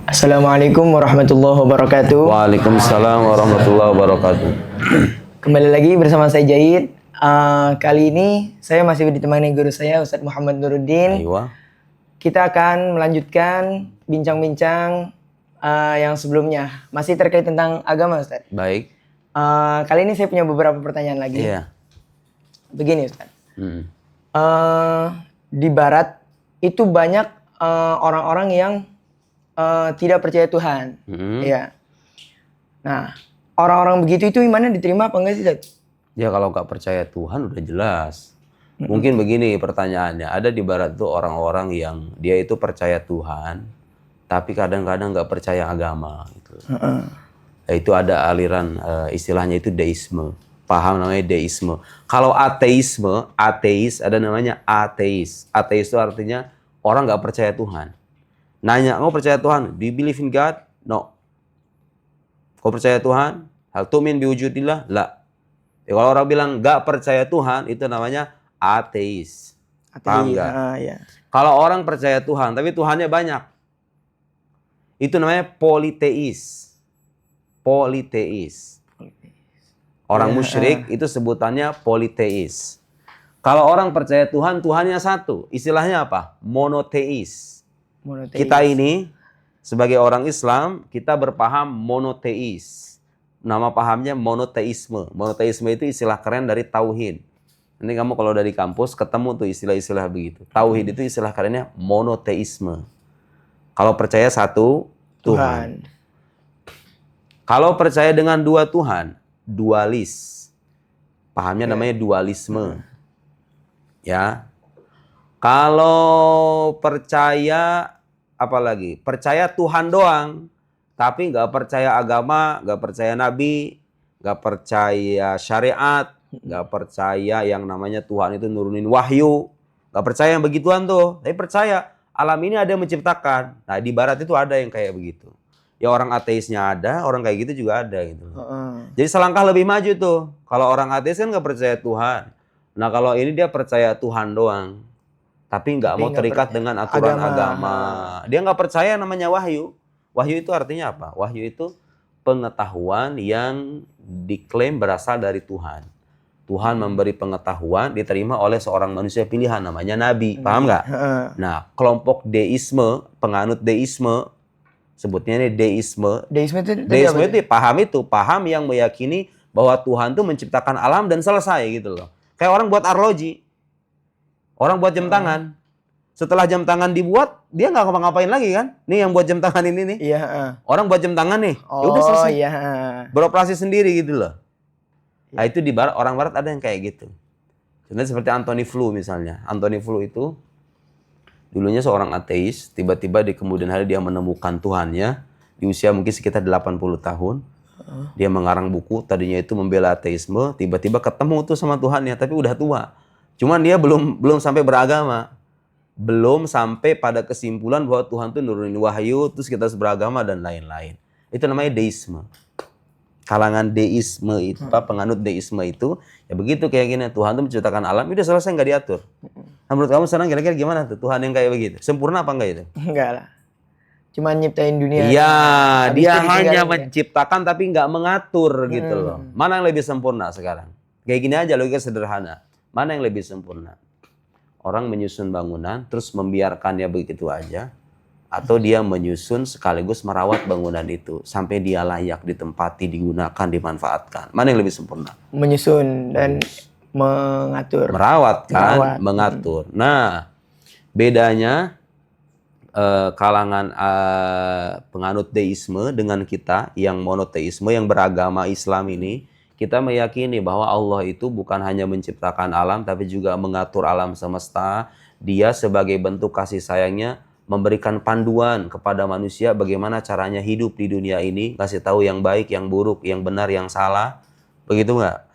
Assalamualaikum warahmatullahi wabarakatuh. Waalaikumsalam warahmatullahi wabarakatuh. Kembali lagi bersama saya Jahid. Kali ini saya masih ditemani guru saya Ustadz Muhammad Nuruddin. Aywa. Kita akan melanjutkan bincang-bincang yang sebelumnya, masih terkait tentang agama, Ustadz. Baik. Kali ini saya punya beberapa pertanyaan lagi. Iya. Begini, Ustadz. Di Barat itu banyak orang-orang yang tidak percaya Tuhan. Ya. Nah, orang-orang begitu itu imannya diterima apa enggak sih, Ustadz? Ya kalau nggak percaya Tuhan udah jelas. Mungkin begini pertanyaannya. Ada di Barat tuh orang-orang yang dia itu percaya Tuhan, tapi kadang-kadang nggak percaya agama. Gitu. Itu ada aliran istilahnya itu deisme. Paham namanya deisme. Kalau ateisme, ateis ada namanya ateis. Ateis itu artinya orang nggak percaya Tuhan. Nanya, kau percaya Tuhan? Do you believe in God? No. Kau percaya Tuhan? Hal tu'min biwujudillah? La. Ya, kalau orang bilang nggak percaya Tuhan, itu namanya ateis. Paham nggak? Ya. Kalau orang percaya Tuhan, tapi Tuhannya banyak, itu namanya politeis. Politeis. Orang musyrik itu sebutannya politeis. Kalau orang percaya Tuhan, Tuhannya satu. Istilahnya apa? Monoteis. Kita ini sebagai orang Islam, kita berpaham monoteis. Nama pahamnya monoteisme. Monoteisme itu istilah keren dari tauhid. Nanti kamu kalau dari kampus ketemu tuh istilah-istilah begitu. Tauhid itu istilah kerennya monoteisme. Kalau percaya satu Tuhan. Kalau percaya dengan dua Tuhan, dualis. Pahamnya namanya dualisme. Ya. Kalau percaya apalagi? Percaya Tuhan doang, tapi nggak percaya agama, nggak percaya nabi, nggak percaya syariat, nggak percaya yang namanya Tuhan itu nurunin wahyu, nggak percaya yang begituan tuh. Tapi percaya alam ini ada yang menciptakan. Nah di Barat itu ada yang kayak begitu. Ya orang ateisnya ada, orang kayak gitu juga ada gitu. Jadi selangkah lebih maju tuh. Kalau orang ateis kan nggak percaya Tuhan. Nah kalau ini dia percaya Tuhan doang, tapi nggak mau terikat dengan aturan agama. Dia nggak percaya namanya wahyu. Wahyu itu artinya apa? Wahyu itu pengetahuan yang diklaim berasal dari Tuhan. Tuhan memberi pengetahuan diterima oleh seorang manusia pilihan namanya nabi. Paham nggak? Nah, kelompok deisme, penganut deisme, sebutnya ini deisme. Deisme itu paham yang meyakini bahwa Tuhan tuh menciptakan alam dan selesai gitu loh. Kayak orang buat arloji. Orang buat jam tangan. Setelah jam tangan dibuat, dia nggak ngapa-ngapain lagi kan? Nih yang buat jam tangan ini nih. Iya. Orang buat jam tangan nih. Ya udah selesai. Iya. Beroperasi sendiri gitu loh. Nah itu di Barat, orang Barat ada yang kayak gitu. Sebenarnya seperti Anthony Flew misalnya. Anthony Flew itu dulunya seorang ateis. Tiba-tiba di kemudian hari dia menemukan Tuhannya. Di usia mungkin sekitar 80 tahun. Dia mengarang buku. Tadinya itu membela ateisme. Tiba-tiba ketemu tuh sama Tuhannya. Tapi udah tua. Cuman dia belum sampai beragama. Belum sampai pada kesimpulan bahwa Tuhan tuh nurunin wahyu, terus kita beragama dan lain-lain. Itu namanya deisme. Kalangan deisme itu, penganut deisme itu, ya begitu kayak gini. Tuhan tuh menciptakan alam, udah selesai nggak diatur. Nah, menurut kamu sekarang kira-kira gimana tuh Tuhan yang kayak begitu? Sempurna apa enggak itu? Enggak lah. Cuma nyiptain dunia. Iya, dia hanya menciptakan tapi nggak mengatur gitu loh. Mana yang lebih sempurna sekarang? Kayak gini aja logika sederhana. Mana yang lebih sempurna? Orang menyusun bangunan terus membiarkannya begitu aja, atau dia menyusun sekaligus merawat bangunan itu sampai dia layak ditempati, digunakan, dimanfaatkan. Mana yang lebih sempurna? Menyusun dan mengatur. Merawat kan, mengatur. Nah, bedanya kalangan penganut deisme dengan kita yang monoteisme, yang beragama Islam ini. Kita meyakini bahwa Allah itu bukan hanya menciptakan alam, tapi juga mengatur alam semesta. Dia sebagai bentuk kasih sayangnya memberikan panduan kepada manusia bagaimana caranya hidup di dunia ini. Kasih tahu yang baik, yang buruk, yang benar, yang salah. Begitu nggak?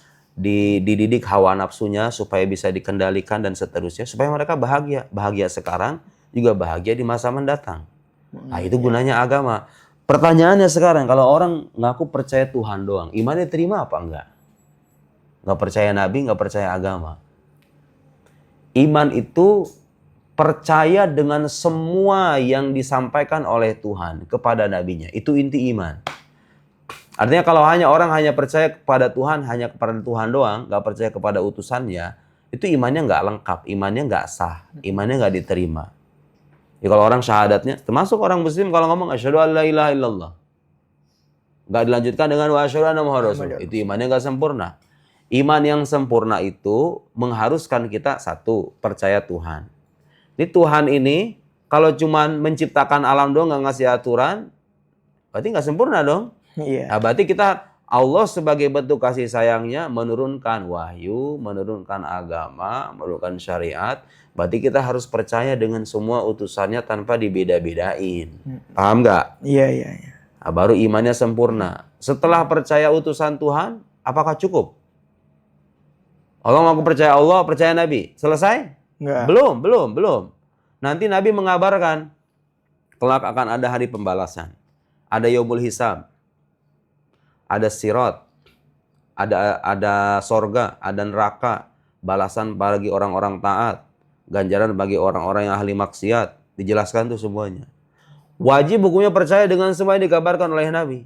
Dididik hawa nafsunya supaya bisa dikendalikan dan seterusnya. Supaya mereka bahagia. Bahagia sekarang, juga bahagia di masa mendatang. Nah itu gunanya agama. Pertanyaannya sekarang, kalau orang ngaku percaya Tuhan doang, imannya terima apa enggak? Nggak percaya nabi, nggak percaya agama. Iman itu percaya dengan semua yang disampaikan oleh Tuhan kepada nabinya. Itu inti iman. Artinya kalau orang hanya percaya kepada Tuhan, hanya kepada Tuhan doang, nggak percaya kepada utusannya, itu imannya nggak lengkap, imannya nggak sah, imannya nggak diterima. Ya kalau orang syahadatnya, termasuk orang muslim kalau ngomong asyhadu an la ilaha illallah, nggak dilanjutkan dengan wa asyhadu anna muhammadar rasul, itu imannya nggak sempurna. Iman yang sempurna itu mengharuskan kita satu, percaya Tuhan. Ini Tuhan ini kalau cuman menciptakan alam doang nggak ngasih aturan, berarti nggak sempurna dong. Iya. Nah, berarti Allah sebagai bentuk kasih sayangnya menurunkan wahyu, menurunkan agama, menurunkan syariat. Berarti kita harus percaya dengan semua utusannya tanpa dibeda-bedain. Paham nggak? Iya. Nah, baru imannya sempurna. Setelah percaya utusan Tuhan, apakah cukup? Allah ngaku percaya Allah, percaya Nabi. Selesai? Enggak. Belum. Nanti Nabi mengabarkan kelak akan ada hari pembalasan. Ada yaumul hisab. Ada sirat, ada sorga, ada neraka, balasan bagi orang-orang taat, ganjaran bagi orang-orang yang ahli maksiat. Dijelaskan tuh semuanya. Wajib hukumnya percaya dengan semua yang dikabarkan oleh Nabi.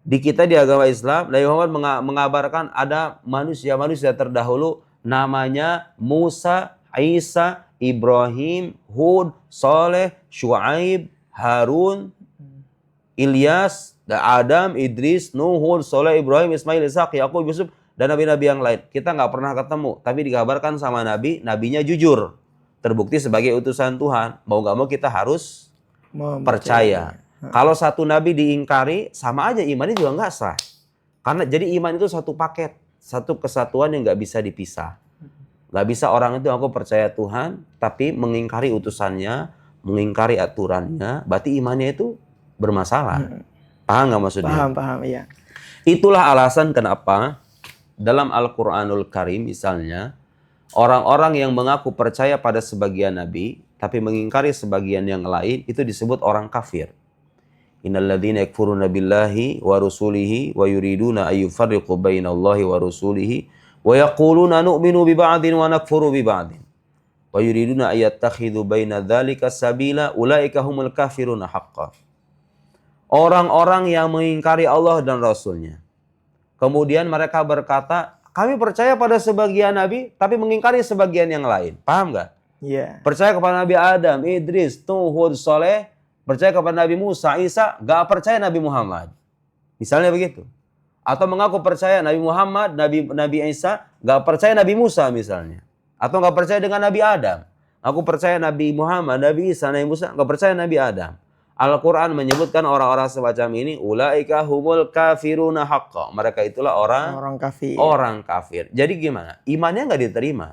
Di kita di agama Islam, Nabi Muhammad mengabarkan ada manusia-manusia terdahulu namanya Musa, Isa, Ibrahim, Hud, Saleh, Syuaib, Harun, Ilyas, Adam, Idris, Nuh, Hud, Saleh, Ibrahim, Ismail, Ishak, Yakub, Yusuf, dan nabi-nabi yang lain. Kita nggak pernah ketemu, tapi dikabarkan sama Nabi, nabinya jujur. Terbukti sebagai utusan Tuhan. Mau nggak mau kita harus percaya. Kalau satu nabi diingkari, sama aja imannya juga nggak sah. Karena jadi iman itu satu paket, satu kesatuan yang nggak bisa dipisah. Nggak bisa orang itu aku percaya Tuhan, tapi mengingkari utusannya, mengingkari aturannya, berarti imannya itu bermasalah. Paham nggak maksudnya? Paham, iya. Itulah alasan kenapa dalam Al-Quranul Karim misalnya, orang-orang yang mengaku percaya pada sebagian nabi, tapi mengingkari sebagian yang lain, itu disebut orang kafir. Innalladzina yakfuruna billahi wa rusulihi wa yuriduna ayyufarriqu bainallahi wa rusulihi wa yaquluna nu'minu bi ba'din wa nakfuru bi ba'din wa yuriduna ayyattakhidhu baina dzalika sabila ulaika humul kafiruna haqqan. Orang-orang yang mengingkari Allah dan Rasulnya. Kemudian mereka berkata, kami percaya pada sebagian nabi, tapi mengingkari sebagian yang lain. Paham nggak? Iya. Percaya kepada Nabi Adam, Idris, Nuh, Hud, Saleh, percaya kepada Nabi Musa, Isa, nggak percaya Nabi Muhammad. Misalnya begitu. Atau mengaku percaya Nabi Muhammad, Nabi Isa, nggak percaya Nabi Musa misalnya. Atau nggak percaya dengan Nabi Adam. Aku percaya Nabi Muhammad, Nabi Isa, Nabi Musa, nggak percaya Nabi Adam. Al-Quran menyebutkan orang-orang semacam ini, ulaika humul kafiruna haqqa. Mereka itulah orang kafir. Jadi gimana? Imannya nggak diterima.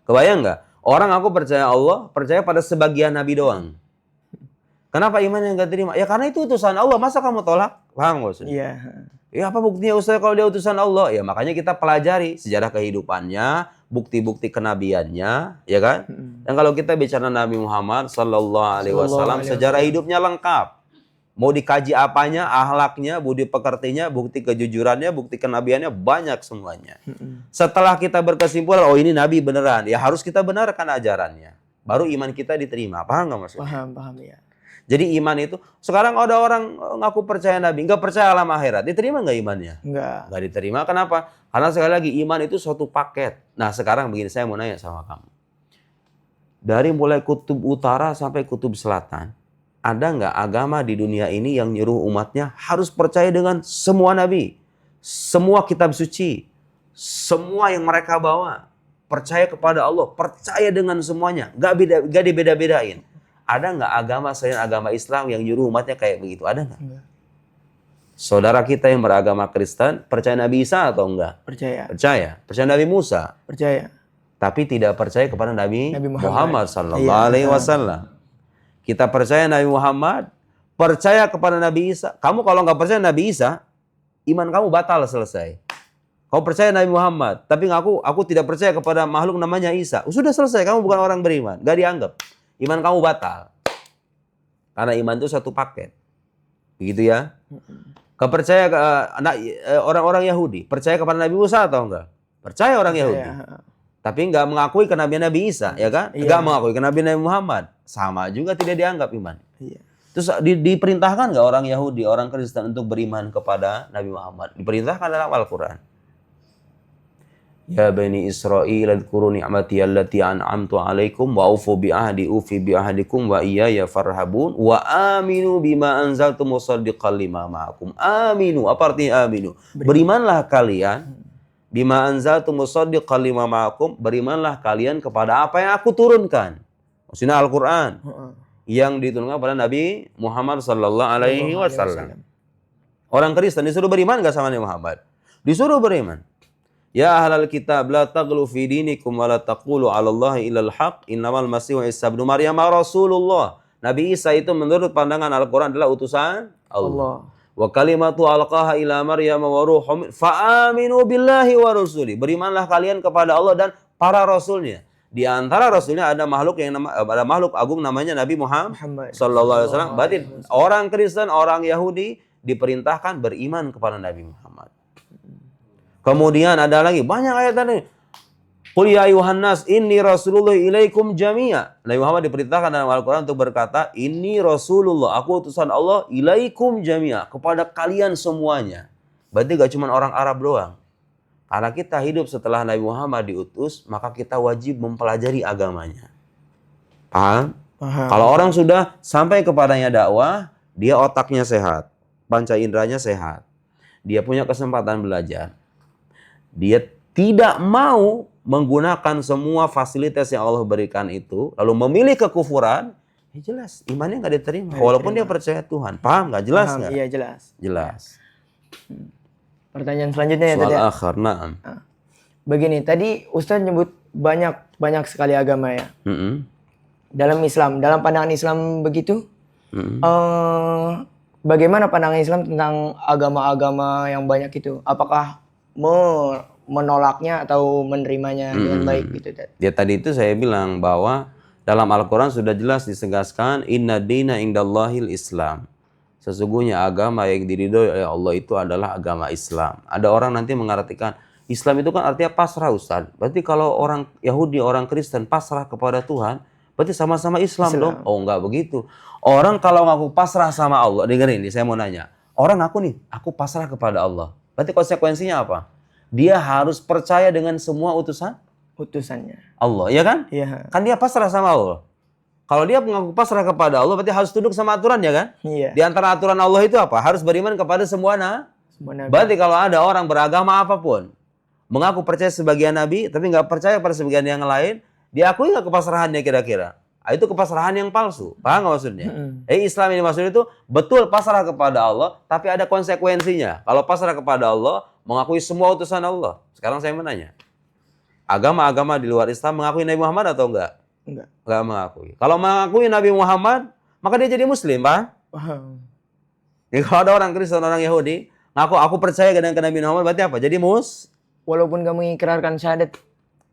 Kebayang nggak? Orang aku percaya Allah, percaya pada sebagian nabi doang. Kenapa imannya nggak terima? Ya karena itu utusan Allah. Masa kamu tolak? Paham nggak? Iya. Ya apa buktinya Ustaz kalau dia utusan Allah? Ya makanya kita pelajari sejarah kehidupannya, bukti-bukti kenabiannya, ya kan? Dan kalau kita bicara Nabi Muhammad sallallahu alaihi wasallam, sejarah hidupnya lengkap. Mau dikaji apanya, akhlaknya, budi pekertinya, bukti kejujurannya, bukti kenabiannya banyak semuanya. Setelah kita berkesimpulan, oh ini nabi beneran, ya harus kita benarkan ajarannya. Baru iman kita diterima. Paham nggak maksudnya? Paham ya. Jadi iman itu, sekarang ada orang ngaku percaya Nabi, nggak percaya alam akhirat. Diterima nggak imannya? Nggak diterima. Kenapa? Karena sekali lagi iman itu suatu paket. Nah sekarang begini, saya mau nanya sama kamu. Dari mulai kutub utara sampai kutub selatan, ada nggak agama di dunia ini yang nyuruh umatnya harus percaya dengan semua Nabi? Semua kitab suci, semua yang mereka bawa. Percaya kepada Allah, percaya dengan semuanya. Nggak dibeda-bedain. Ada nggak agama selain agama Islam yang nyuruh umatnya kayak begitu? Ada nggak? Saudara kita yang beragama Kristen, percaya Nabi Isa atau enggak? Percaya. Percaya Nabi Musa? Percaya. Tapi tidak percaya kepada Nabi Muhammad sallallahu alaihi wasallam. Kita percaya Nabi Muhammad, percaya kepada Nabi Isa. Kamu kalau nggak percaya Nabi Isa, iman kamu batal selesai. Kau percaya Nabi Muhammad, tapi aku tidak percaya kepada makhluk namanya Isa. Sudah selesai, kamu bukan orang beriman, nggak dianggap. Iman kamu batal. Karena iman itu satu paket. Begitu ya. Kepercaya orang-orang Yahudi. Percaya kepada Nabi Musa atau enggak? Percaya orang Yahudi. tapi nggak mengakui kenabian Nabi Isa, ya kan? Iya. Nggak mengakui kenabian Nabi Muhammad, sama juga tidak dianggap iman. Iya. Terus diperintahkan nggak orang Yahudi, orang Kristen untuk beriman kepada Nabi Muhammad? Diperintahkan dalam Al-Quran. Ya Bani Israil adhkuru ni'mati allati an'amtu alaikum wa ufu bi'ahdi ufi bi'ahdikum wa iyaya farhabun wa aminu bima anzaltu musaddiqan lima ma'akum. Aminu, apa artinya aminu? Berimanlah kalian bima anzaltu musaddiqan lima ma'akum, berimanlah kalian kepada apa yang aku turunkan. Maksudnya Al-Quran yang diturunkan kepada Nabi Muhammad sallallahu alaihi wasallam. Orang Kristen disuruh beriman enggak sama Nabi Muhammad? Disuruh beriman. Ya ahlal kitab la taghlu fi dinikum wa la taqulu 'ala Allahi illal haqq innamal masihu Isa ibnu Maryam rasulullah. Nabi Isa itu menurut pandangan Al-Qur'an adalah utusan Allah. Wa kalimatu alqaha ila Maryam wa ruhum fa aminu billahi wa rusuli. Berimanlah kalian kepada Allah dan para rasulnya. Di antara rasulnya ada makhluk agung namanya Nabi Muhammad sallallahu alaihi wasallam. Berarti orang Kristen, orang Yahudi diperintahkan beriman kepada Nabi Muhammad. Kemudian ada lagi banyak ayat tadi. Qul ya ayuhan nas inni rasulullah ilaikum jami'a. Nabi Muhammad diperintahkan dalam Al-Qur'an untuk berkata, "Inni rasulullah, aku utusan Allah ilaikum jami'a, kepada kalian semuanya." Berarti gak cuma orang Arab doang. Karena kita hidup setelah Nabi Muhammad diutus, maka kita wajib mempelajari agamanya. Paham? Paham. Kalau orang sudah sampai kepadanya dakwah, dia otaknya sehat, panca inderanya sehat. Dia punya kesempatan belajar. Dia tidak mau menggunakan semua fasilitas yang Allah berikan itu, lalu memilih kekufuran, ya jelas imannya nggak diterima. Walaupun dia percaya Tuhan. Paham nggak? Jelas nggak? Iya jelas. Jelas. Pertanyaan selanjutnya ya tadi. Soal akhir, na'am. Begini, tadi Ustadz nyebut banyak sekali agama ya. Dalam Islam, dalam pandangan Islam begitu, bagaimana pandangan Islam tentang agama-agama yang banyak itu? Apakah menolaknya atau menerimanya dengan baik gitu? Ya tadi itu saya bilang bahwa dalam Al-Quran sudah jelas disegaskan inna dina indallahil Islam. Sesungguhnya agama yang diridhoi oleh Allah itu adalah agama Islam. Ada orang nanti mengartikan Islam itu kan artinya pasrah, Ustaz. Berarti kalau orang Yahudi, orang Kristen pasrah kepada Tuhan, berarti sama-sama Islam dong? Oh enggak begitu. Orang kalau ngaku pasrah sama Allah, dengerin ini saya mau nanya. Orang ngaku nih, aku pasrah kepada Allah. Berarti konsekuensinya apa? Dia harus percaya dengan semua Utusannya. Allah, ya kan? Iya. Kan dia pasrah sama Allah. Kalau dia mengaku pasrah kepada Allah, berarti harus tunduk sama aturan, ya kan? Iya. Di antara aturan Allah itu apa? Harus beriman kepada semua nabi. Berarti kalau ada orang beragama apapun, mengaku percaya sebagian nabi, tapi nggak percaya pada sebagian yang lain, diakui nggak kepasrahannya kira-kira? Itu kepasrahan yang palsu. Paham nggak maksudnya? Islam ini maksudnya itu betul pasrah kepada Allah, tapi ada konsekuensinya. Kalau pasrah kepada Allah, mengakui semua utusan Allah. Sekarang saya menanya, agama-agama di luar Islam mengakui Nabi Muhammad atau enggak? Enggak mengakui. Kalau mengakui Nabi Muhammad, maka dia jadi Muslim, Pak. Paham. Jadi kalau ada orang Kristen, orang Yahudi, ngaku aku percaya dengan Nabi Muhammad, berarti apa? Jadi Walaupun gak mengikrarkan syahadat.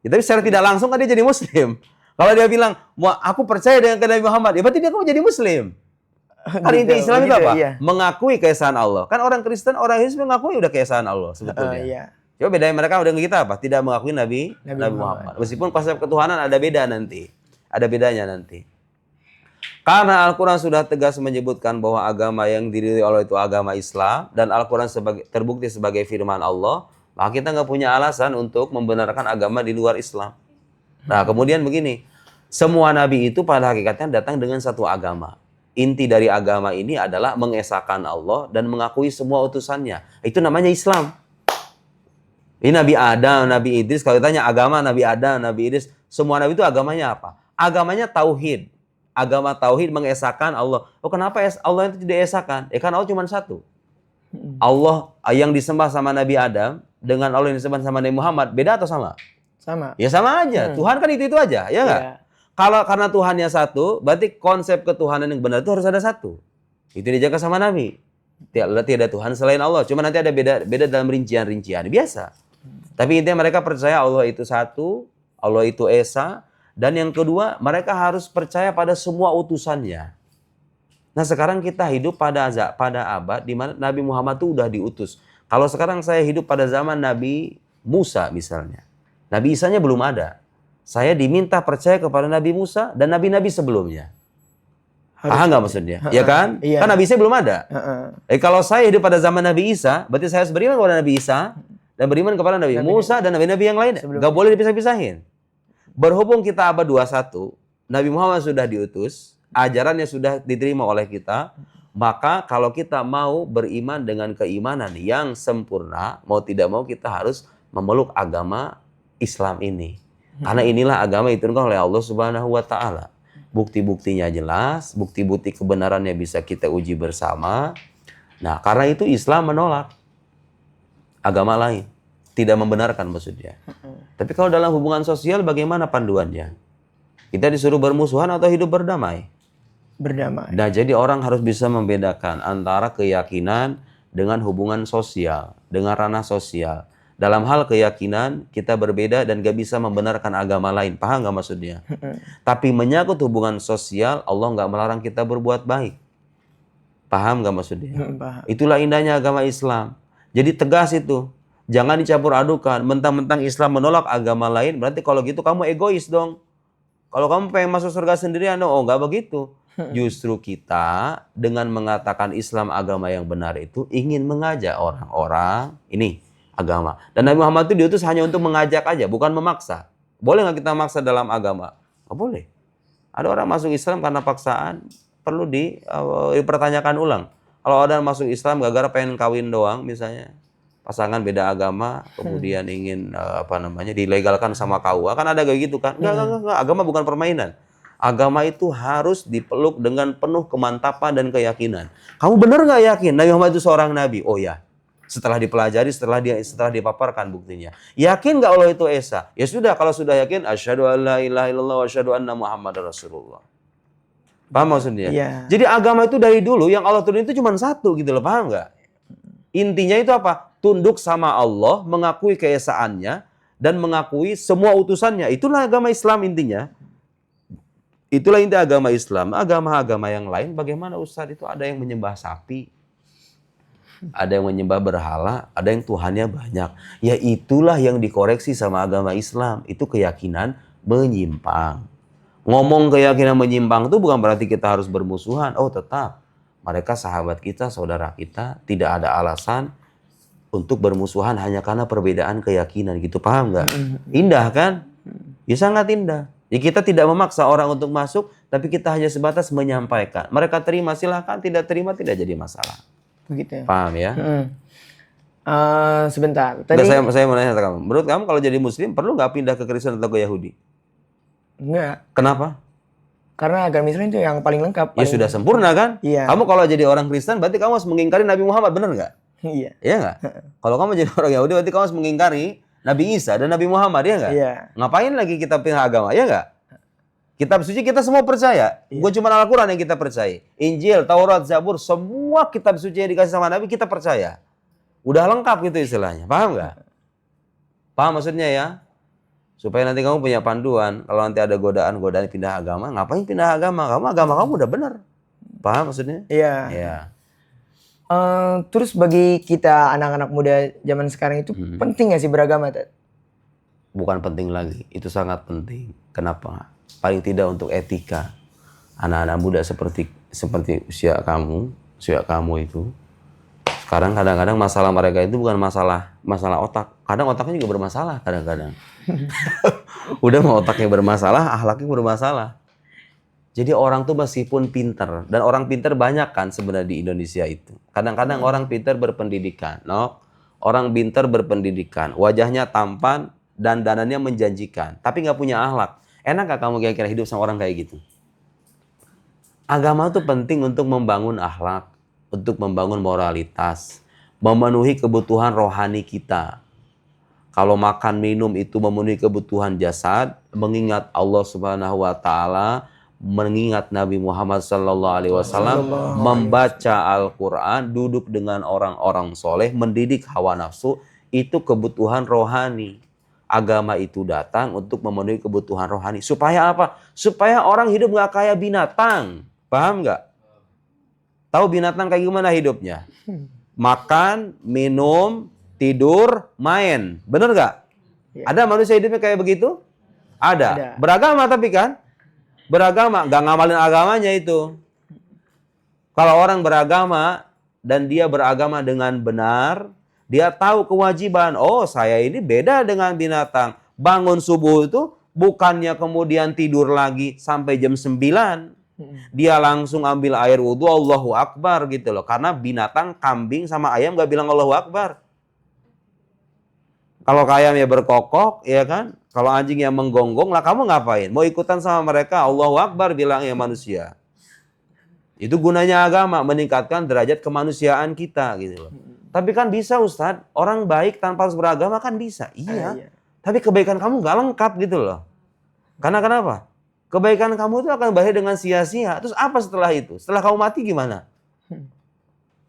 Ya, tapi secara tidak langsung kan dia jadi Muslim. Kalau dia bilang, aku percaya dengan Nabi Muhammad, ya berarti dia kok jadi Muslim. Kan inti Islam itu apa? Iya. Mengakui keesaan Allah. Kan orang Kristen, orang Islam mengakui udah keesaan Allah sebetulnya. Iya. Coba bedanya mereka dengan kita apa? Tidak mengakui Nabi Muhammad. Meskipun konsep ketuhanan ada beda nanti. Ada bedanya nanti. Karena Al-Quran sudah tegas menyebutkan bahwa agama yang diridhoi Allah itu agama Islam. Dan Al-Quran terbukti sebagai firman Allah. Maka kita nggak punya alasan untuk membenarkan agama di luar Islam. Nah kemudian begini. Semua Nabi itu pada hakikatnya datang dengan satu agama. Inti dari agama ini adalah mengesahkan Allah dan mengakui semua utusannya. Itu namanya Islam. Ini Nabi Adam, Nabi Idris, kalau ditanya agama Nabi Adam, Nabi Idris, semua Nabi itu agamanya apa? Agamanya tauhid. Agama tauhid mengesahkan Allah. Oh kenapa Allah itu tidak esahkan? Karena Allah cuma satu. Allah yang disembah sama Nabi Adam dengan Allah yang disembah sama Nabi Muhammad, beda atau sama? Sama. Ya sama aja. Tuhan kan itu aja, ya nggak? Yeah. Kalau karena Tuhannya satu, berarti konsep ketuhanan yang benar itu harus ada satu. Itu dijaga sama Nabi. Tidak ada Tuhan selain Allah. Cuma nanti ada beda dalam rincian-rincian. Biasa. Tapi intinya mereka percaya Allah itu satu, Allah itu esa, dan yang kedua mereka harus percaya pada semua utusannya. Nah sekarang kita hidup pada abad di mana Nabi Muhammad itu udah diutus. Kalau sekarang saya hidup pada zaman Nabi Musa misalnya, Nabi Isa-nya belum ada. Saya diminta percaya kepada Nabi Musa dan nabi-nabi sebelumnya. Paham nggak maksudnya? Ya kan? Iya. Kan Nabi Isa belum ada. Kalau saya hidup pada zaman Nabi Isa, berarti saya harus beriman kepada Nabi Isa dan beriman kepada Nabi Musa dan nabi-nabi yang lain. Nggak boleh dipisah-pisahin. Berhubung kita abad 21, Nabi Muhammad sudah diutus, ajarannya sudah diterima oleh kita, maka kalau kita mau beriman dengan keimanan yang sempurna, mau tidak mau kita harus memeluk agama Islam ini. Karena inilah agama yang diturunkan oleh Allah Subhanahu wa taala. Bukti-buktinya jelas, bukti-bukti kebenarannya bisa kita uji bersama. Nah, karena itu Islam menolak agama lain. Tidak membenarkan maksudnya. Tapi kalau dalam hubungan sosial bagaimana panduannya? Kita disuruh bermusuhan atau hidup berdamai? Berdamai. Nah, jadi orang harus bisa membedakan antara keyakinan dengan hubungan sosial, dengan ranah sosial. Dalam hal keyakinan, kita berbeda dan gak bisa membenarkan agama lain. Paham gak maksudnya? Tapi menyangkut hubungan sosial, Allah gak melarang kita berbuat baik. Paham gak maksudnya? Paham. Itulah indahnya agama Islam. Jadi tegas itu. Jangan dicampur adukan. Mentang-mentang Islam menolak agama lain, berarti kalau gitu kamu egois dong. Kalau kamu pengen masuk surga sendirian, oh gak begitu. Justru kita dengan mengatakan Islam agama yang benar itu ingin mengajak orang-orang ini agama. Dan Nabi Muhammad itu diutus hanya untuk mengajak aja, bukan memaksa. Boleh nggak kita maksa dalam agama? Nggak boleh. Ada orang masuk Islam karena paksaan, perlu dipertanyakan ulang. Kalau ada yang masuk Islam gara-gara pengen kawin doang, misalnya pasangan beda agama, kemudian ingin dilegalkan sama KUA, kan ada kayak gitu kan? Enggak, agama bukan permainan. Agama itu harus dipeluk dengan penuh kemantapan dan keyakinan. Kamu benar nggak yakin Nabi Muhammad itu seorang nabi? Oh ya. Setelah dipelajari, setelah dipaparkan buktinya. Yakin nggak Allah itu Esa? Ya sudah, kalau sudah yakin, asyhadu an la ilaha illallah wa asyhadu anna Muhammadar Rasulullah. Paham maksudnya? Yeah. Jadi agama itu dari dulu yang Allah turun itu cuma satu gitu loh, paham nggak? Intinya itu apa? Tunduk sama Allah, mengakui keesaannya dan mengakui semua utusannya. Itulah agama Islam intinya. Itulah inti agama Islam. Agama-agama yang lain bagaimana Ustaz? Itu ada yang menyembah sapi, ada yang menyembah berhala, ada yang Tuhannya banyak. Ya itulah yang dikoreksi sama agama Islam. Itu keyakinan menyimpang. Ngomong keyakinan menyimpang itu bukan berarti kita harus bermusuhan. Oh tetap, mereka sahabat kita, saudara kita. Tidak ada alasan untuk bermusuhan hanya karena perbedaan keyakinan. Gitu, paham nggak? Indah kan? Ya sangat indah. Ya, kita tidak memaksa orang untuk masuk, tapi kita hanya sebatas menyampaikan. Mereka terima silahkan, tidak terima tidak jadi masalah. Begitu ya. Paham ya? Sebentar. Tadi saya mau nanya ke kamu. Menurut kamu kalau jadi Muslim perlu nggak pindah ke Kristen atau ke Yahudi? enggak. Kenapa? Karena agama Islam itu yang paling lengkap. Ya sudah sempurna kan? Iya. Kamu kalau jadi orang Kristen berarti kamu harus mengingkari Nabi Muhammad, benar nggak? Iya. Iya nggak? Kalau kamu jadi orang Yahudi berarti kamu harus mengingkari Nabi Isa dan Nabi Muhammad, ya nggak? Iya. Ngapain lagi kita pindah agama, ya nggak? Kitab suci kita semua percaya. Bukan cuma Al-Quran yang kita percaya. Injil, Taurat, Zabur, semua kitab suci yang dikasih sama Nabi kita percaya. Udah lengkap gitu istilahnya. Paham nggak? Paham maksudnya ya? Supaya nanti kamu punya panduan. Kalau nanti ada godaan pindah agama, ngapain pindah agama? Agama kamu udah benar. Paham maksudnya? Iya. Iya. Terus bagi kita anak-anak muda zaman sekarang itu penting nggak sih beragama, Ted? Bukan penting lagi. Itu sangat penting. Kenapa? Paling tidak untuk etika anak-anak muda seperti usia kamu itu. Sekarang kadang-kadang masalah mereka itu bukan masalah otak. Kadang otaknya juga bermasalah kadang-kadang. Udah mau otaknya bermasalah, akhlaknya bermasalah. Jadi orang tuh meskipun pinter, dan orang pinter banyak kan sebenarnya di Indonesia itu. Kadang-kadang orang pinter berpendidikan, orang pinter berpendidikan, wajahnya tampan dan danannya menjanjikan, tapi nggak punya akhlak. Enak gak kamu kira-kira hidup sama orang kayak gitu? Agama itu penting untuk membangun akhlak, untuk membangun moralitas, memenuhi kebutuhan rohani kita. Kalau makan minum itu memenuhi kebutuhan jasad, mengingat Allah Subhanahu wa taala, mengingat Nabi Muhammad SAW, membaca Al-Quran, duduk dengan orang-orang soleh, mendidik hawa nafsu, itu kebutuhan rohani. Agama itu datang untuk memenuhi kebutuhan rohani. Supaya apa? Supaya orang hidup nggak kayak binatang. Paham nggak? Tahu binatang kayak gimana hidupnya? Makan, minum, tidur, main. Bener nggak? Ya. Ada manusia hidupnya kayak begitu? Ada. Beragama tapi kan? Beragama, nggak ngamalin agamanya itu. Kalau orang beragama dan dia beragama dengan benar, dia tahu kewajiban. Oh, saya ini beda dengan binatang. Bangun subuh itu bukannya kemudian tidur lagi sampai jam 9. Dia langsung ambil air wudhu, Allahu Akbar gitu loh. Karena binatang, kambing sama ayam gak bilang Allahu Akbar. Kalau ayam ya berkokok, ya kan? Kalau anjing yang menggonggong, lah kamu ngapain? Mau ikutan sama mereka, Allahu Akbar bilang ya manusia. Itu gunanya agama, meningkatkan derajat kemanusiaan kita gitu loh. Tapi kan bisa Ustadz, orang baik tanpa harus beragama kan bisa. Iya. Tapi kebaikan kamu gak lengkap gitu loh. Karena kenapa? Kebaikan kamu itu akan berakhir dengan sia-sia. Terus apa setelah itu? Setelah kamu mati gimana?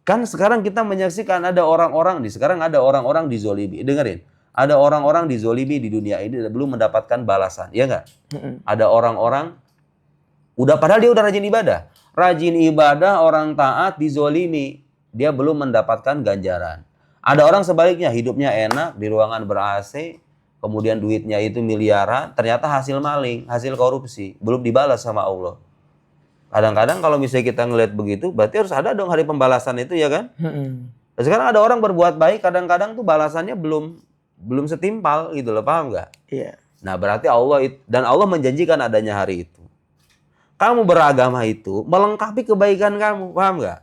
Kan sekarang kita menyaksikan ada orang-orang sekarang ada orang-orang dizolimi. Dengerin. Ada orang-orang dizolimi di dunia ini dan belum mendapatkan balasan. Iya nggak? Ada orang-orang padahal dia udah rajin ibadah. Rajin ibadah, orang taat dizolimi. Dia belum mendapatkan ganjaran. Ada orang sebaliknya, hidupnya enak, di ruangan ber-AC, kemudian duitnya itu miliaran, ternyata hasil maling, hasil korupsi, belum dibalas sama Allah. Kadang-kadang kalau misalnya kita ngelihat begitu, berarti harus ada dong hari pembalasan itu, ya kan? Dan sekarang ada orang berbuat baik, kadang-kadang tuh balasannya belum setimpal gitu loh, paham nggak? Iya. Nah berarti Allah menjanjikan adanya hari itu. Kamu beragama itu melengkapi kebaikan kamu, paham nggak?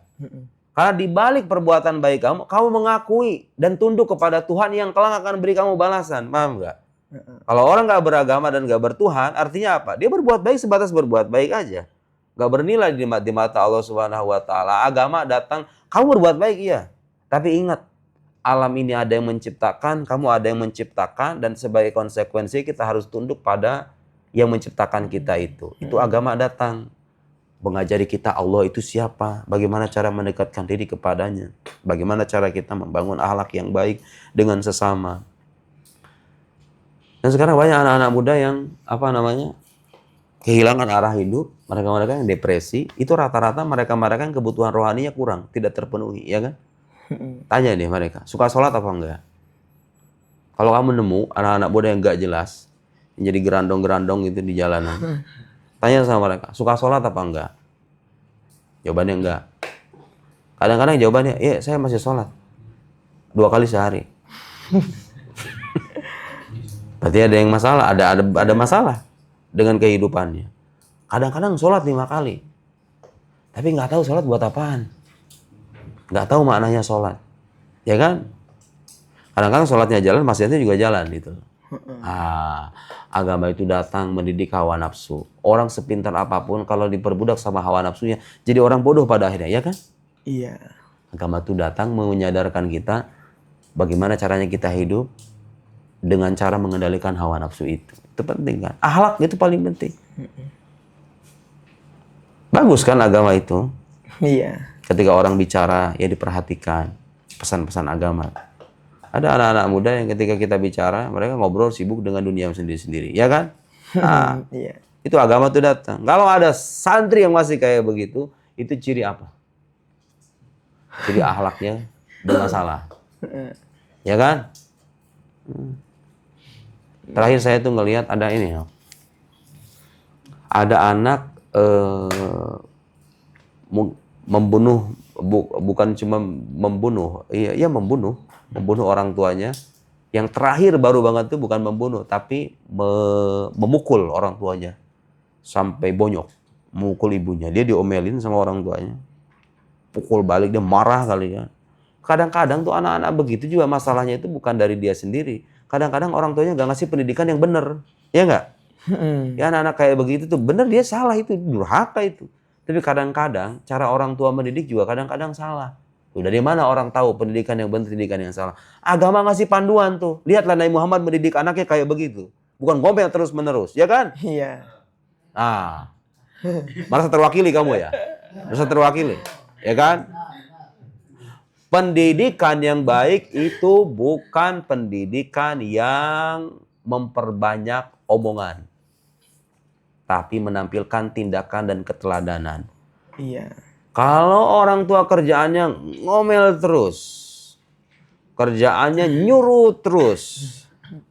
Karena di balik perbuatan baik kamu mengakui dan tunduk kepada Tuhan yang kelak akan beri kamu balasan. Paham nggak? Kalau orang nggak beragama dan nggak bertuhan, artinya apa? Dia berbuat baik sebatas berbuat baik aja. Nggak bernilai di mata Allah Subhanahu Wa Taala. Agama datang, kamu berbuat baik iya. Tapi ingat, alam ini ada yang menciptakan, kamu ada yang menciptakan, dan sebagai konsekuensi kita harus tunduk pada yang menciptakan kita itu. Itu agama datang. Mengajari kita Allah itu siapa, bagaimana cara mendekatkan diri kepadanya, bagaimana cara kita membangun akhlak yang baik dengan sesama. Dan sekarang banyak anak-anak muda yang kehilangan arah hidup, mereka yang depresi, itu rata-rata mereka yang kebutuhan rohaninya kurang, tidak terpenuhi, ya kan? Tanya deh mereka, suka sholat apa enggak? Kalau kamu nemu anak-anak muda yang enggak jelas, yang jadi gerandong-gerandong gitu di jalanan, tanya sama mereka, suka sholat apa enggak? Jawabannya enggak. Kadang-kadang jawabannya, iya saya masih sholat 2 kali sehari. Berarti ada yang masalah, ada masalah dengan kehidupannya. Kadang-kadang sholat 5 kali, tapi nggak tahu sholat buat apaan, nggak tahu maknanya sholat, ya kan? Kadang-kadang sholatnya jalan, maksiatnya juga jalan gitu. Agama itu datang mendidik hawa nafsu. Orang sepintar apapun kalau diperbudak sama hawa nafsunya, jadi orang bodoh pada akhirnya, ya kan? Iya. Agama itu datang menyadarkan kita bagaimana caranya kita hidup dengan cara mengendalikan hawa nafsu itu. Itu penting kan? Akhlak itu paling penting. Bagus kan agama itu? Iya. Ketika orang bicara, ya diperhatikan pesan-pesan agama. Ada anak-anak muda yang ketika kita bicara, mereka ngobrol sibuk dengan dunia sendiri-sendiri, ya kan? Nah, Iya. itu agama itu datang. Kalau ada santri yang masih kayak begitu, itu ciri apa? Ciri akhlaknya bermasalah, ya kan? Terakhir saya tuh ngelihat ada ini, ada anak membunuh, bukan cuma membunuh, iya membunuh orang tuanya. Yang terakhir baru banget tuh bukan membunuh, tapi memukul orang tuanya sampai bonyok, memukul ibunya. Dia diomelin sama orang tuanya, pukul balik, dia marah kali ya. Kadang-kadang tuh anak-anak begitu juga masalahnya itu bukan dari dia sendiri. Kadang-kadang orang tuanya gak ngasih pendidikan yang benar, ya nggak? Ya anak-anak kayak begitu tuh benar, dia salah, itu durhaka itu. Tapi kadang-kadang cara orang tua mendidik juga kadang-kadang salah. Tuh, dari mana orang tahu pendidikan yang benar, pendidikan yang salah? Agama ngasih panduan tuh. Lihatlah Nabi Muhammad mendidik anaknya kayak begitu. Bukan ngomel terus-menerus, ya kan? Iya. Ah, merasa terwakili kamu ya? Merasa terwakili, ya kan? Pendidikan yang baik itu bukan pendidikan yang memperbanyak omongan, tapi menampilkan tindakan dan keteladanan. Iya. Kalau orang tua kerjaannya ngomel terus, kerjaannya nyuruh terus,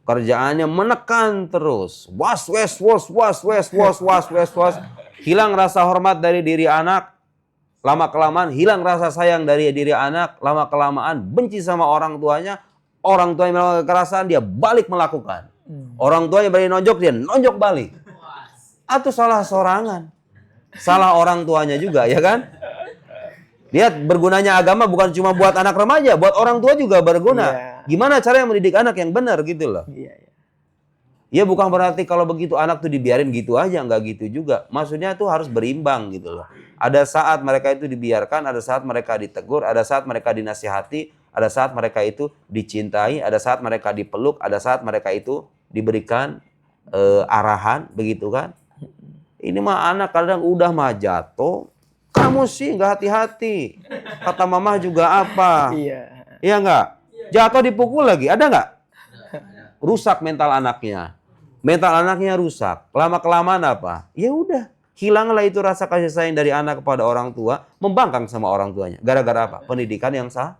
Kerjaannya menekan terus. Was, wes, was, was, wes, was, was, wes, was. Hilang rasa hormat dari diri anak. Lama-kelamaan hilang rasa sayang dari diri anak. Lama-kelamaan benci sama orang tuanya. Orang tuanya melakukan kekerasan, dia balik melakukan. Orang tuanya berani nonjok, dia nonjok balik. Atau salah sorangan. Salah orang tuanya juga, ya kan? Lihat, bergunanya agama bukan cuma buat anak remaja, buat orang tua juga berguna. Gimana cara yang mendidik anak yang benar gitu loh. Ya bukan berarti kalau begitu anak tuh dibiarin gitu aja, nggak gitu juga. Maksudnya tuh harus berimbang gitu loh. Ada saat mereka itu dibiarkan, ada saat mereka ditegur, ada saat mereka dinasihati, ada saat mereka itu dicintai, ada saat mereka dipeluk, ada saat mereka itu diberikan arahan, begitu kan. Ini mah anak kadang udah mah jatuh, kamu sih nggak hati-hati. Kata mama juga apa? Iya nggak? Jatuh dipukul lagi, ada nggak? Rusak mental anaknya. Mental anaknya rusak. Lama-kelamaan apa? Ya udah, hilanglah itu rasa kasih sayang dari anak kepada orang tua, membangkang sama orang tuanya. Gara-gara apa? Pendidikan yang sah.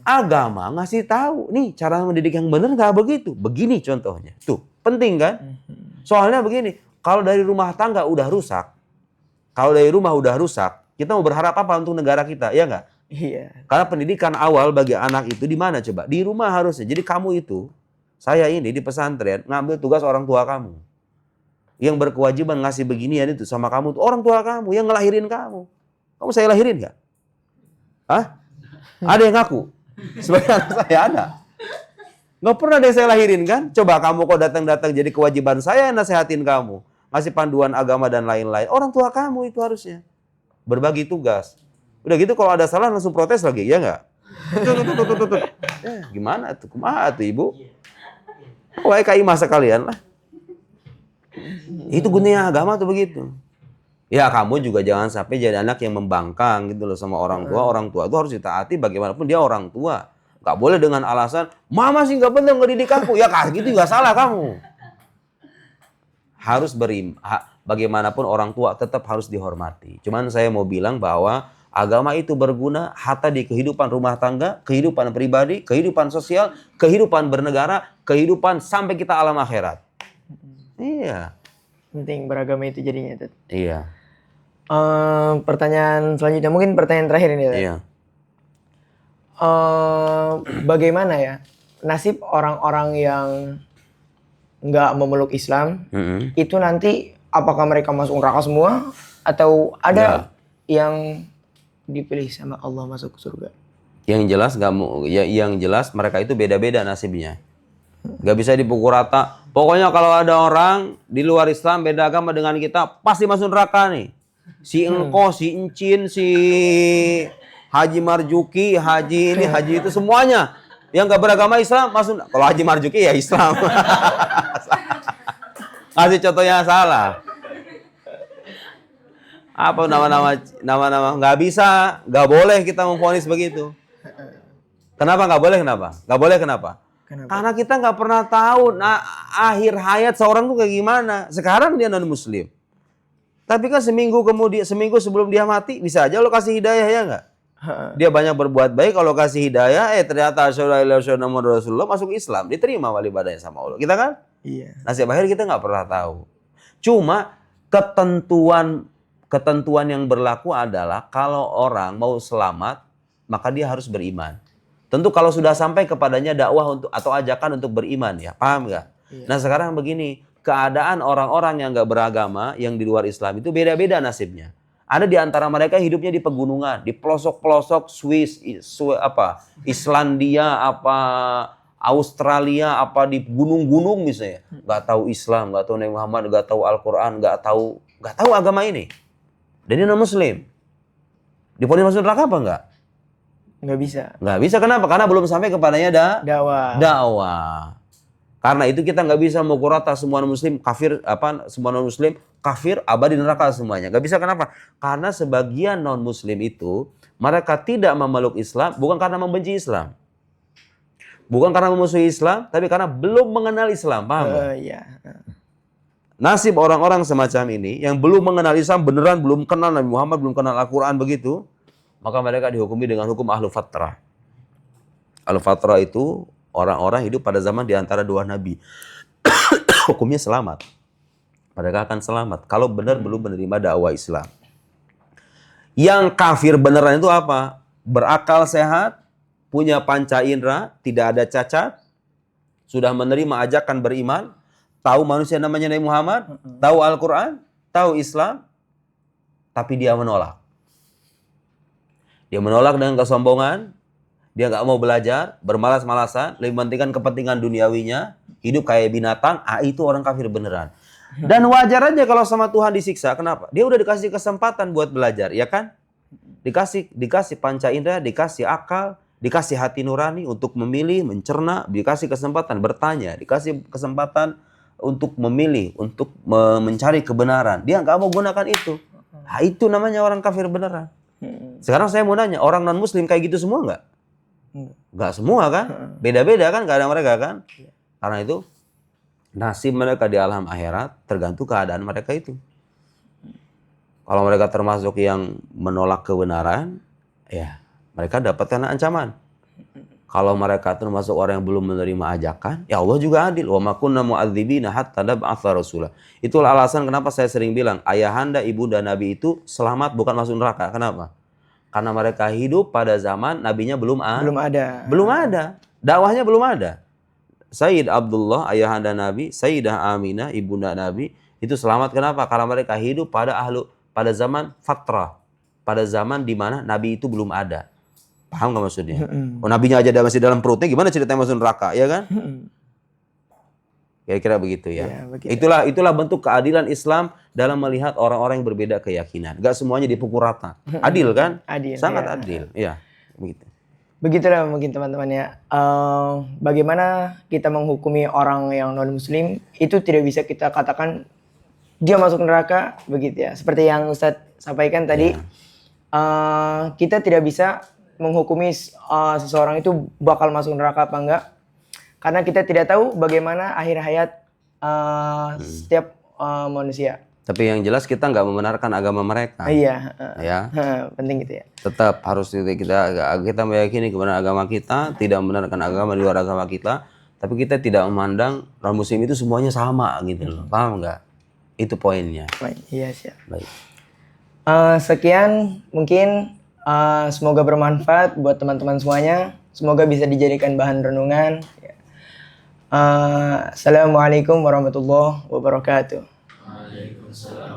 Agama ngasih tahu, nih cara mendidik yang benar nggak begitu. Begini contohnya. Tuh, penting kan? Soalnya begini, kalau dari rumah tangga udah rusak, kita mau berharap apa untuk negara kita, ya nggak? Iya. Karena pendidikan awal bagi anak itu di mana coba? Di rumah harusnya. Jadi kamu itu, saya ini di pesantren ngambil tugas orang tua kamu. Yang berkewajiban ngasih beginian itu sama kamu tuh orang tua kamu yang ngelahirin kamu. Kamu saya lahirin nggak? Hah? Ada yang ngaku? Sebagai anak saya ada. Nggak pernah ada yang saya lahirin kan? Coba kamu kok datang-datang jadi kewajiban saya nasehatin kamu. Ngasih panduan agama dan lain-lain. Orang tua kamu itu harusnya. Berbagi tugas. Udah gitu kalau ada salah langsung protes lagi, ya nggak? Gimana tuh? Kumaha tuh ibu? Wah KI masa kalian lah. Itu gunanya agama tuh begitu. Ya kamu juga jangan sampai jadi anak yang membangkang gitu loh sama orang tua. Orang tua itu harus ditaati bagaimanapun dia orang tua. Gak boleh dengan alasan, mama sih gak bener ngedidik aku. Ya gitu juga salah kamu. Harus bagaimanapun orang tua tetap harus dihormati. Cuman saya mau bilang bahwa agama itu berguna hatta di kehidupan rumah tangga, kehidupan pribadi, kehidupan sosial, kehidupan bernegara, kehidupan sampai kita alam akhirat. Iya. Penting beragama itu jadinya. Iya. Pertanyaan selanjutnya, mungkin pertanyaan terakhir ini. Iya. Bagaimana ya nasib orang-orang yang nggak memeluk Islam itu nanti apakah mereka masuk neraka semua atau ada yang dipilih sama Allah masuk surga? Yang jelas yang jelas mereka itu beda-beda nasibnya. Gak bisa dipukul rata. Pokoknya kalau ada orang di luar Islam beda agama dengan kita pasti masuk neraka nih. Si Engko, si Encin, si Haji Marjuki, Haji itu semuanya yang gak beragama Islam masuk. Kalau Haji Marjuki ya Islam. Kasih contohnya salah. Apa nama-nama nggak bisa, nggak boleh kita memvonis begitu. Kenapa nggak boleh? Kenapa? Karena kita nggak pernah tahu akhir hayat seorang tuh kayak gimana. Sekarang dia non Muslim, tapi kan seminggu sebelum dia mati bisa aja lo kasih hidayah, ya nggak? Dia banyak berbuat baik, kalau kasih hidayah, ternyata Rasulullah masuk Islam, diterima wali ibadahnya sama Allah. Kita kan? Iya. Nasib akhir kita nggak pernah tahu. Cuma ketentuan yang berlaku adalah kalau orang mau selamat, maka dia harus beriman. Tentu kalau sudah sampai kepadanya dakwah atau ajakan untuk beriman, ya paham nggak? Iya. Nah sekarang begini, keadaan orang-orang yang nggak beragama, yang di luar Islam itu beda-beda nasibnya. Ada di antara mereka hidupnya di pegunungan, di pelosok-pelosok Islandia, Australia, di gunung-gunung misalnya. Nggak tahu Islam, nggak tahu Nabi Muhammad, nggak tahu Al-Quran, nggak tahu agama ini. Dan dia non-Muslim. Divonis masuk neraka apa enggak? Nggak bisa. Nggak bisa, kenapa? Karena belum sampai kepadanya dakwah. Karena itu kita nggak bisa mengukur rata semua non-Muslim kafir, semua non-Muslim kafir abadi neraka semuanya. Nggak bisa, kenapa? Karena sebagian non-Muslim itu mereka tidak memeluk Islam bukan karena membenci Islam. Bukan karena memusuhi Islam, tapi karena belum mengenal Islam, paham nggak? Iya. Nasib orang-orang semacam ini yang belum mengenal Islam, beneran belum kenal Nabi Muhammad, belum kenal Al-Quran begitu, maka mereka dihukumi dengan hukum ahlu fatrah. Ahlu fatrah itu orang-orang hidup pada zaman di antara dua nabi. Hukumnya selamat. Mereka akan selamat kalau benar belum menerima dakwah Islam. Yang kafir beneran itu apa? Berakal sehat, punya panca indera, tidak ada cacat, sudah menerima ajakan beriman, tahu manusia namanya Nabi Muhammad, tahu Al-Quran, tahu Islam, tapi dia menolak. Dia menolak dengan kesombongan, dia nggak mau belajar, bermalas-malasan, lebih mementingkan kepentingan duniawinya, hidup kayak binatang, itu orang kafir beneran. Dan wajar aja kalau sama Tuhan disiksa. Kenapa? Dia udah dikasih kesempatan buat belajar, ya kan? Dikasih panca indera, dikasih akal, dikasih hati nurani untuk memilih, mencerna, dikasih kesempatan bertanya, dikasih kesempatan untuk memilih, untuk mencari kebenaran. Dia nggak mau gunakan itu. Nah, itu namanya orang kafir beneran. Sekarang saya mau nanya, orang non-muslim kayak gitu semua nggak? Nggak semua kan? Beda-beda kan keadaan mereka kan? Karena itu nasib mereka di alam akhirat tergantung keadaan mereka itu. Kalau mereka termasuk yang menolak kebenaran, ya mereka dapatkan ancaman. Kalau mereka termasuk orang yang belum menerima ajakan, ya Allah juga adil. Wa ma kunna mu'adzibina hatta nab'atsa rasula. Itulah alasan kenapa saya sering bilang ayahanda, ibunda Nabi itu selamat bukan masuk neraka. Kenapa? Karena mereka hidup pada zaman nabinya belum ada. Belum ada. Dakwahnya belum ada. Sayyid Abdullah, ayahanda Nabi, Sayyidah Aminah, ibunda Nabi, itu selamat kenapa? Karena mereka hidup pada zaman fatrah. Pada zaman di mana Nabi itu belum ada. Paham gak maksudnya? Oh, nabinya aja masih dalam perutnya, gimana ceritanya masuk neraka, ya kan? Kira-kira begitu ya. Itulah bentuk keadilan Islam dalam melihat orang-orang yang berbeda keyakinan. Gak semuanya dipukul rata. Adil kan? Adil. Sangat adil. Ya, begitu. Begitulah mungkin teman-teman ya. Bagaimana kita menghukumi orang yang non-muslim itu tidak bisa kita katakan dia masuk neraka begitu ya. Seperti yang Ustadz sampaikan tadi, kita tidak bisa menghukumi seseorang itu bakal masuk neraka apa enggak, karena kita tidak tahu bagaimana akhir hayat setiap manusia. Tapi yang jelas kita nggak membenarkan agama mereka. Iya. Ya. Penting gitu ya. Tetap harus kita meyakini kebenaran agama kita, tidak membenarkan agama di luar agama kita, tapi kita tidak memandang non muslim itu semuanya sama gitu loh. Paham nggak? Itu poinnya. Iya siap. Baik. Sekian mungkin semoga bermanfaat buat teman-teman semuanya. Semoga bisa dijadikan bahan renungan. Assalamualaikum warahmatullahi wabarakatuh. Waalaikumsalam.